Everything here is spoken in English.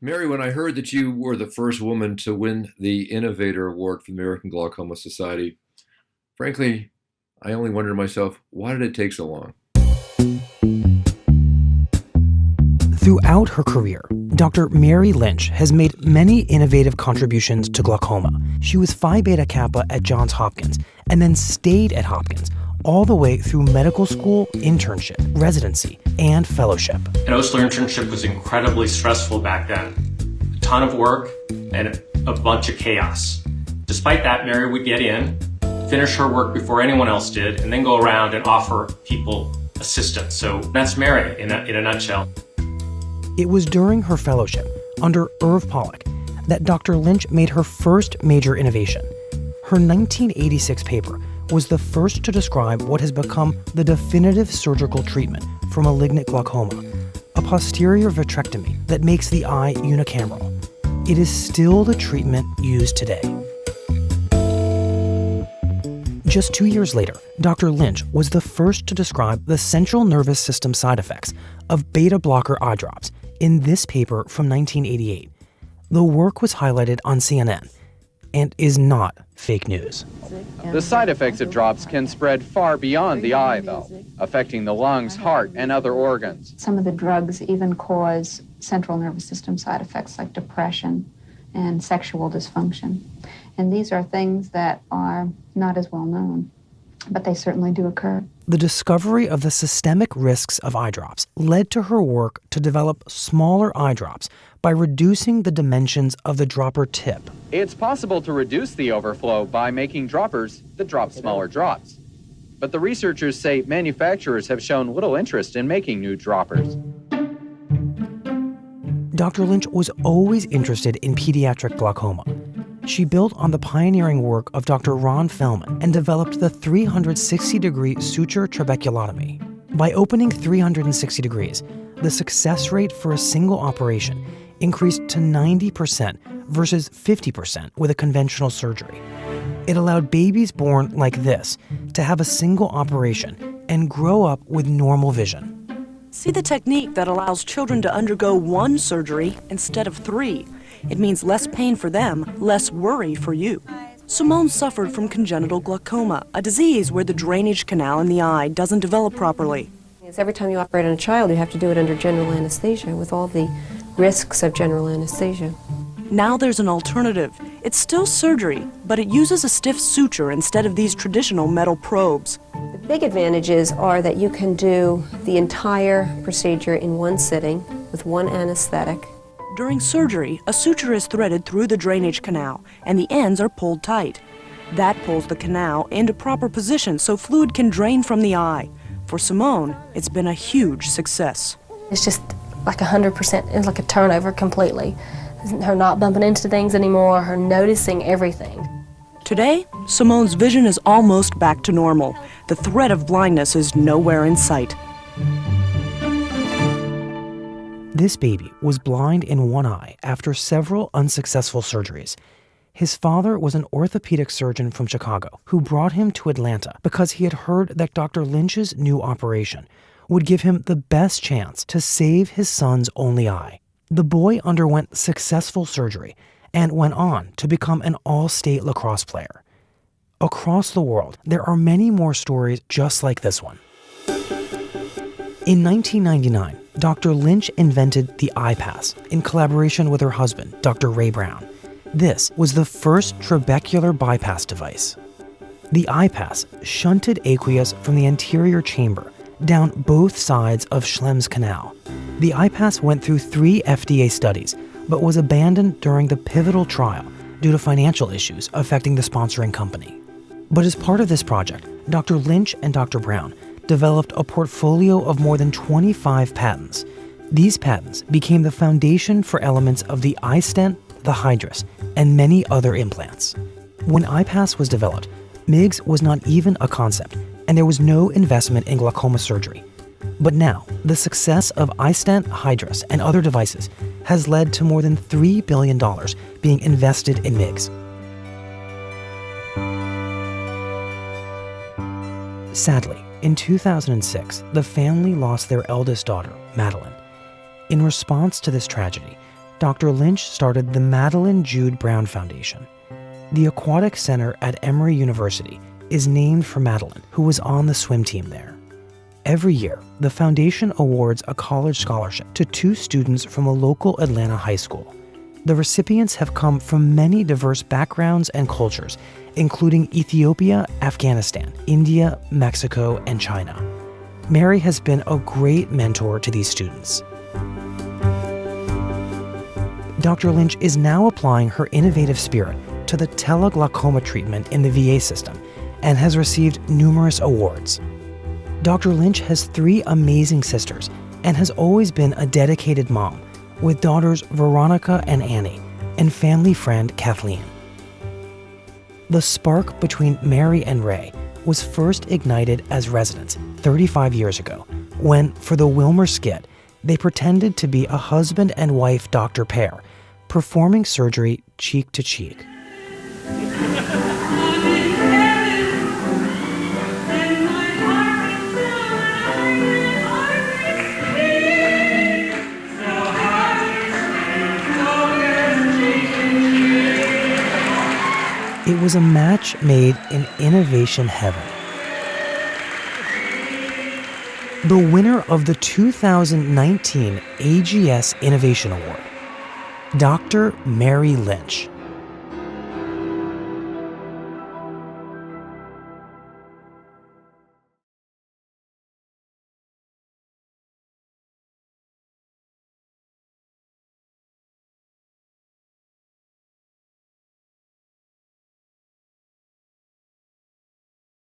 Mary, when I heard that you were the first woman to win the Innovator Award from the American Glaucoma Society, frankly, I only wondered to myself, why did it take so long? Throughout her career, Dr. Mary Lynch has made many innovative contributions to glaucoma. She was Phi Beta Kappa at Johns Hopkins and then stayed at Hopkins all the way through medical school, internship, residency, and fellowship. An Osler internship was incredibly stressful back then. A ton of work and a bunch of chaos. Despite that, Mary would get in, finish her work before anyone else did, and then go around and offer people assistance. So that's Mary in a nutshell. It was during her fellowship under Irv Pollock that Dr. Lynch made her first major innovation. Her 1986 paper was the first to describe what has become the definitive surgical treatment for malignant glaucoma, a posterior vitrectomy that makes the eye unicameral. It is still the treatment used today. Just 2 years later, Dr. Lynch was the first to describe the central nervous system side effects of beta blocker eye drops in this paper from 1988. The work was highlighted on CNN and is not fake news. The side effects of drops can spread far beyond the eye, though, affecting the lungs, heart, and other organs. Some of the drugs even cause central nervous system side effects like depression and sexual dysfunction. And these are things that are not as well known, but they certainly do occur. The discovery of the systemic risks of eye drops led to her work to develop smaller eye drops by reducing the dimensions of the dropper tip. It's possible to reduce the overflow by making droppers that drop smaller drops. But the researchers say manufacturers have shown little interest in making new droppers. Dr. Lynch was always interested in pediatric glaucoma. She built on the pioneering work of Dr. Ron Fellman and developed the 360-degree suture trabeculotomy. By opening 360 degrees, the success rate for a single operation increased to 90% versus 50% with a conventional surgery. It allowed babies born like this to have a single operation and grow up with normal vision. See the technique that allows children to undergo one surgery instead of 3. It means less pain for them, less worry for you. Simone suffered from congenital glaucoma, a disease where the drainage canal in the eye doesn't develop properly. Every time you operate on a child, you have to do it under general anesthesia with all the risks of general anesthesia. Now there's an alternative. It's still surgery, but it uses a stiff suture instead of these traditional metal probes. The big advantages are that you can do the entire procedure in one sitting with one anesthetic. During surgery, a suture is threaded through the drainage canal, and the ends are pulled tight. That pulls the canal into proper position so fluid can drain from the eye. For Simone, it's been a huge success. It's just like 100%, it's like a turnover completely. Her not bumping into things anymore, her noticing everything. Today, Simone's vision is almost back to normal. The threat of blindness is nowhere in sight. This baby was blind in one eye after several unsuccessful surgeries. His father was an orthopedic surgeon from Chicago who brought him to Atlanta because he had heard that Dr. Lynch's new operation would give him the best chance to save his son's only eye. The boy underwent successful surgery and went on to become an all-state lacrosse player. Across the world, there are many more stories just like this one. In 1999, Dr. Lynch invented the iPass in collaboration with her husband, Dr. Ray Brown. This was the first trabecular bypass device. The iPass shunted aqueous from the anterior chamber down both sides of Schlemm's canal. The iPass went through 3 FDA studies, but was abandoned during the pivotal trial due to financial issues affecting the sponsoring company. But as part of this project, Dr. Lynch and Dr. Brown developed a portfolio of more than 25 patents. These patents became the foundation for elements of the iStent, the Hydrus, and many other implants. When iPass was developed, MIGS was not even a concept, and there was no investment in glaucoma surgery. But now, the success of iStent, Hydrus, and other devices has led to more than $3 billion being invested in MIGS. Sadly, in 2006, the family lost their eldest daughter, Madeline. In response to this tragedy, Dr. Lynch started the Madeline Jude Brown Foundation. The Aquatic Center at Emory University is named for Madeline, who was on the swim team there. Every year, the foundation awards a college scholarship to 2 students from a local Atlanta high school. The recipients have come from many diverse backgrounds and cultures, including Ethiopia, Afghanistan, India, Mexico, and China. Mary has been a great mentor to these students. Dr. Lynch is now applying her innovative spirit to the teleglaucoma treatment in the VA system and has received numerous awards. Dr. Lynch has 3 amazing sisters and has always been a dedicated mom, with daughters Veronica and Annie, and family friend Kathleen. The spark between Mary and Reay was first ignited as residents 35 years ago, when, for the Wilmer skit, they pretended to be a husband and wife doctor pair, performing surgery cheek to cheek. It was a match made in innovation heaven. The winner of the 2019 AGS Innovation Award, Dr. Mary Lynch.